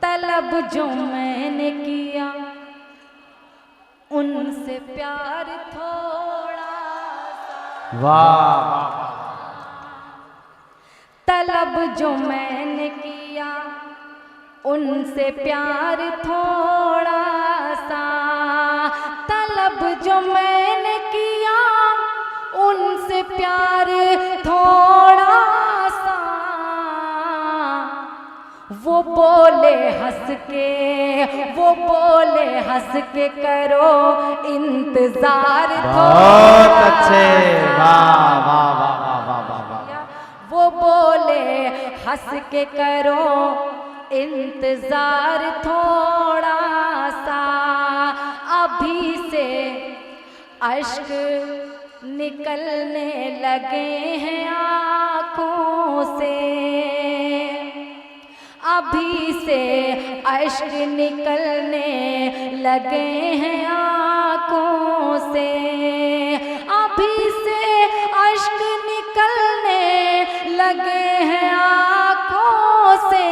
तलब जो मैंने किया उनसे प्यार थोड़ा सा। वाह। तलब जो मैंने किया उनसे प्यार थोड़ा सा। तलब जो मैंने किया उनसे प्यार थोड़ा सा। वो बोले हंस के, वो बोले हंस के करो इंतजार बहुत अच्छे। वाह वाह वाह वाह वाह वाह वाह। वो बोले हंस के करो इंतजार थोड़ा सा। अभी से अश्क निकलने लगे हैं आँखों से। अभी से अश्क निकलने लगे हैं आँखों से। अभी से अश्क निकलने लगे हैं आँखों से।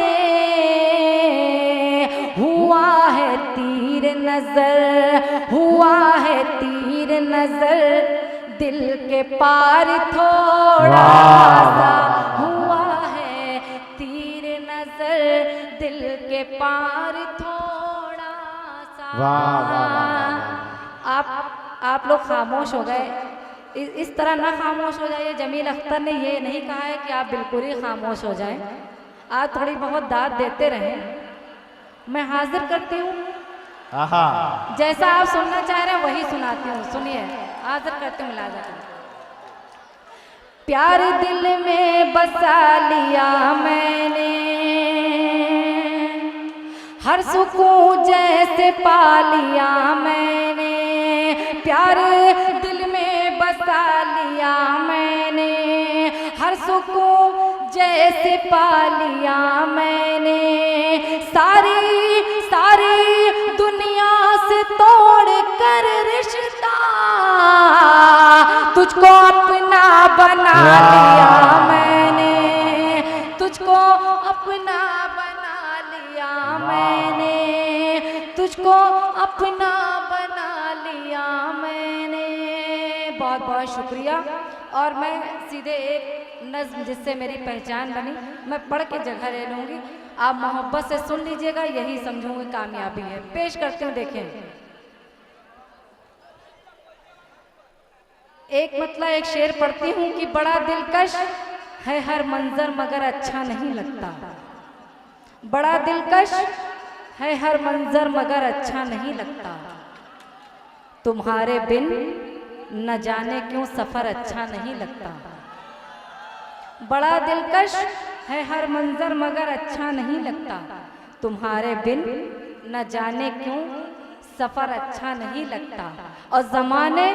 हुआ है तीर नजर, हुआ है तीर नजर दिल के पार थोड़ा सा। हुआ है तीर नजर दिल के पार थोड़ा सा। वाह वाह वाह। आप लोग खामोश हो गए। इस तरह ना खामोश हो जाइए। जमील अख्तर ने ये नहीं कहा है कि आप बिल्कुल ही खामोश हो जाएं। आप थोड़ी बहुत दाद देते रहें। मैं हाजिर करती हूँ, जैसा आप सुनना चाह रहे हैं वही सुनाती हूँ। सुनिए, हाजिर करती हूँ मुलाजा। प्यार दिल में बसा लिया मैंने, हर सुकून जैसे पा लिया मैंने। प्यार दिल में बसा लिया मैंने, हर सुकून जैसे पा लिया मैंने। सारी सारी दुनिया से तोड़ कर रिश्ता तुझको अपना बना लिया मैंने। तुझको अपना बना लिया मैंने। तुझको अपना बना लिया मैंने। बहुत बहुत शुक्रिया। और मैं सीधे एक नज़्म जिससे मेरी पहचान बनी मैं पढ़ के जगह ले लूँगी। आप मोहब्बत से सुन लीजिएगा, यही समझूंगी कामयाबी है। पेश करती हूँ, देखें। एक मतलब एक शेर पढ़ती हूँ कि बड़ा दिलकश है हर मंजर मगर अच्छा नहीं लगता। बड़ा दिलकश है हर मंजर मगर अच्छा नहीं लगता। तुम्हारे बिन न जाने क्यों सफर अच्छा नहीं लगता। बड़ा दिलकश है हर मंजर मगर अच्छा नहीं लगता। तुम्हारे बिन न जाने क्यों सफर अच्छा नहीं लगता। और जमाने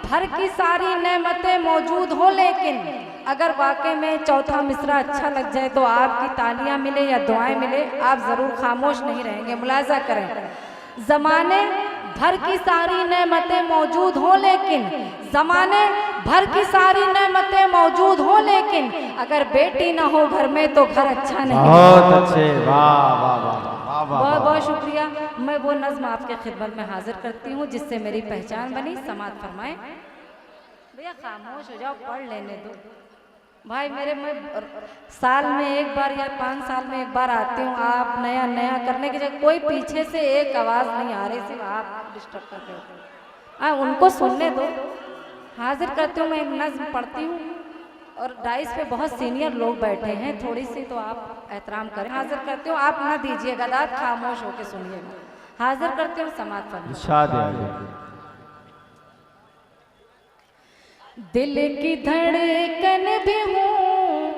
भर की सारी नेमतें मौजूद हो, लेकिन अगर वाकई में चौथा मिसरा अच्छा लग जाए तो आपकी तालियां मिले या दुआएं मिले, आप जरूर खामोश नहीं रहेंगे। मुलाजा करें। जमाने भर की सारी नेमतें मौजूद हो, लेकिन जमाने भर की सारी नेमतें मौजूद हो, लेकिन अगर बेटी ना हो घर में तो घर अच्छा नहीं। बहुत अच्छे। वाह वाह वाह। बहुत बहुत शुक्रिया। मैं वो नज़्म आपके खिदमत में हाजिर करती हूँ जिससे मेरी पहचान बनी। समात फरमाएं। भैया खामोश हो जाओ, पढ़ लेने दो भाई मेरे। मैं साल में एक बार या 5 साल में एक बार आती हूँ। आप नया नया करने की जगह कोई पीछे से एक आवाज़ नहीं आ रही, सिर्फ आप डिस्टर्ब करते हो। उनको सुनने दो। हाजिर करती हूँ, मैं एक नज़्म पढ़ती हूँ और डाइस पे बहुत सीनियर लोग बैठे हैं, थोड़ी सी तो आप एहतराम करें। हाजिर करती हूँ, आप ना दीजिएगा दाद, खामोश होकर सुनिएगा। हाजिर करती हूँ, समात फरमाइए। दिल की धड़कन भी हूँ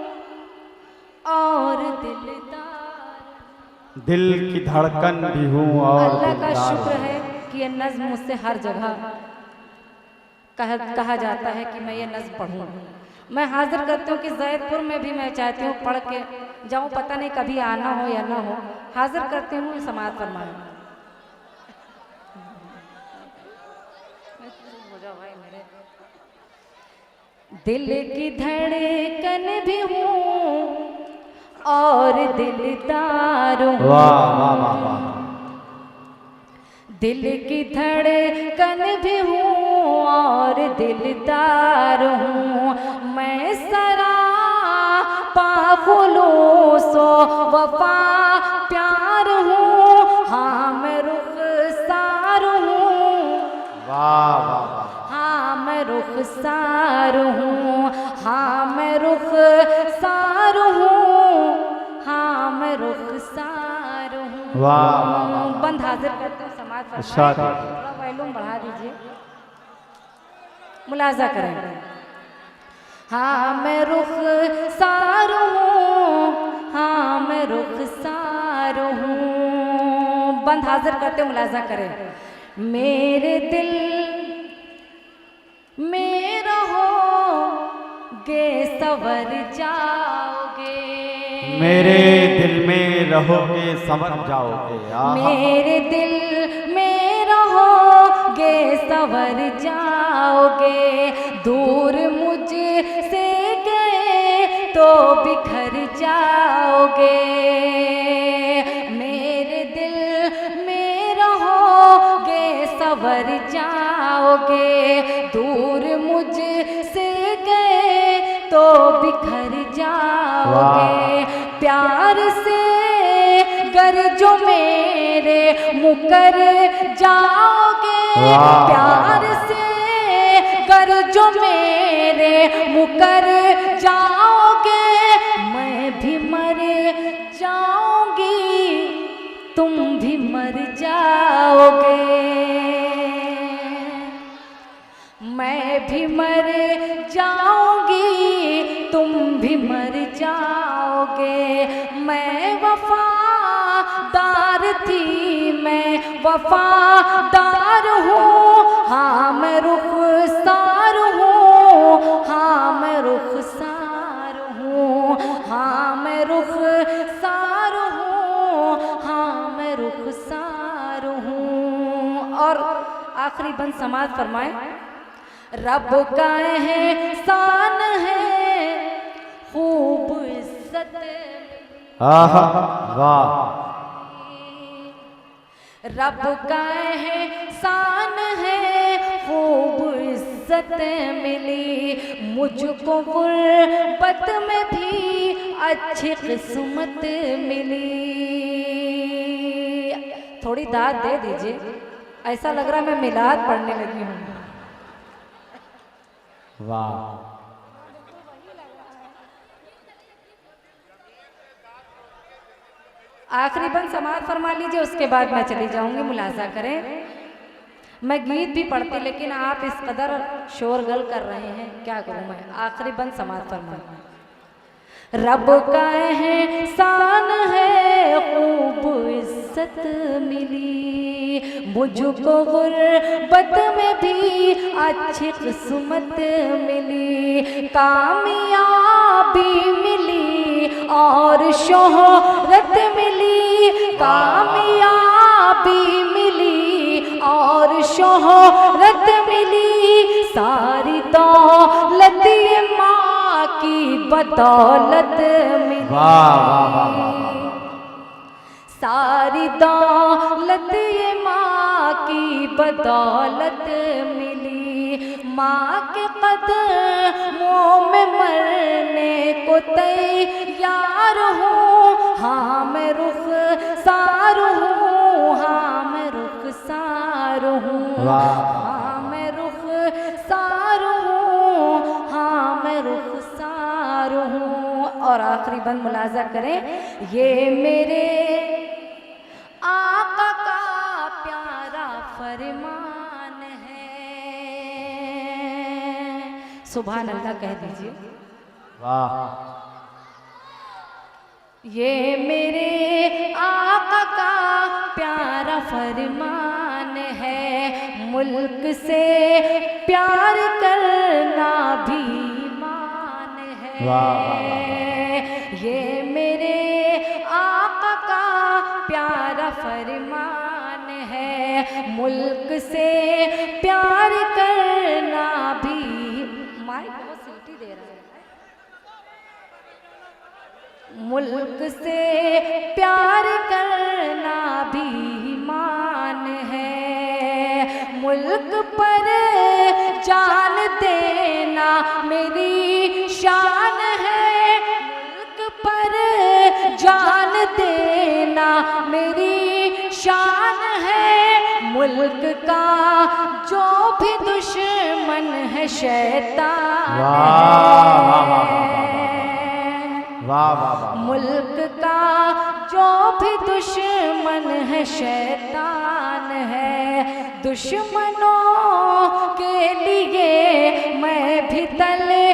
और दिलदार। दिल की धड़कन भी हूँ और अल्लाह का शुक्र है कि ये नज़्म मुझसे हर जगह कहा जाता है कि मैं ये नज़्म पढ़ूँ। मैं हाजिर करती हूँ कि जैदपुर में भी मैं चाहती हूँ पढ़ के जाऊँ, पता नहीं कभी आना हो या ना हो। हाजिर करती हूँ, समात फरमाएं। दिल की धड़कन भी हूँ और दिलदार हूँ। वाह वाह वाह वाह। दिल की धड़कन भी हूँ और दिलदार हूँ। मैं सरापा खुलूसो वफा प्यार हूँ। हाँ मैं रुखसार हूँ। वाह वाह वाह। हाँ मैं रुखसार हूँ। हाँ मैं रुखसार हूँ। हाँ मैं रुखसार हूँ। वाह वाह वाह। बंद हाजिर करते हैं समाज पर। इरशाद। थोड़ा वॉल्यूम बढ़ा दीजिए, मुलाजा करें। हाँ मैं रुखसार हूँ। हाँ मैं रुखसार हूँ। बंद हाजिर करते मुलाजा करें। मेरे दिल में रहोगे सवर जाओगे। मेरे दिल में रहोगे समझ जाओगे। मेरे दिल में रहोगे सवर जाओगे। दूर मुझसे गए तो बिखर जाओगे। मेरे दिल में रहोगे सवर जाओगे। दूर मुझसे गए तो बिखर जाओगे। प्यार से गर जो मेरे मुकर जाओगे। प्यार से गर जो मेरे मुकर जाओगे। मैं भी मर जाऊंगी तुम भी मर जाओगे। मैं भी मर जाऊंगी तुम भी मर जाओगे। मैं वफादार थी मैं वफादार हूँ। हाँ मैं रुखसार हूँ। हाँ मैं रुखसार हूँ। हाँ मैं रुखसार हूँ। हाँ मैं रुखसार हूँ। और आखिरी बंद समाज फरमाए। रब का एहसान है खूब इज्जत। आहा वाह। रब का एहसान है खूब इज्जत मिली। मुझको गुर्बत में भी अच्छी किस्मत मिली। थोड़ी दाद दे दीजिए, ऐसा लग रहा है मैं मिलाद पढ़ने लगी हूँ। वाह। आखिरी बंद समाज फरमा लीजिए, उसके बाद मैं चली जाऊंगी। मुलाजा करें। मैं गीत भी पढ़ती लेकिन आप इस कदर शोरगुल कर रहे हैं, क्या करूं मैं। आखिरी बंद समाज फरमा। रब का एहसान है खूब इज्जत मिली। मुझको गुर्बत में भी अच्छी किस्मत मिली। कामयाबी मिली और शोहरत मिली। कामयाबी मिली और शोहरत मिली। सारी दौलत ये माँ की बदौलत मिली। वाह वाह वाह वाह। सारी दौलत ये माँ की बदौलत मिली। माँ के कदमों में मरने को तैयार हूँ। हाँ मैं रुखसार हूँ। हाँ मैं रुखसार हूँ। हाँ मैं रुखसार हूँ। हाँ मैं रुखसार हूँ। और आखिरी बंद मुलाजा करें। ये मेरे आका का प्यारा फरमान है। सुभान अल्लाह कह दीजिए। वाह। ये मेरे आका का प्यारा फरमान है। मुल्क से प्यार करना भी ईमान है। ये मेरे आका का प्यारा फरमान है। मुल्क से प्यार करना भी। माइक बहुत सीटी दे रहा है। मुल्क से प्यार करना भी ईमान है। मुल्क पर जान देना मेरी शान है। मुल्क पर जान देना मेरी शान है। मुल्क का जो भी दुश्मन है शैतान है। वाह वाह वाह। मुल्क का जो भी दुश्मन है शैतान है। दुश्मनों के लिए मैं भी तले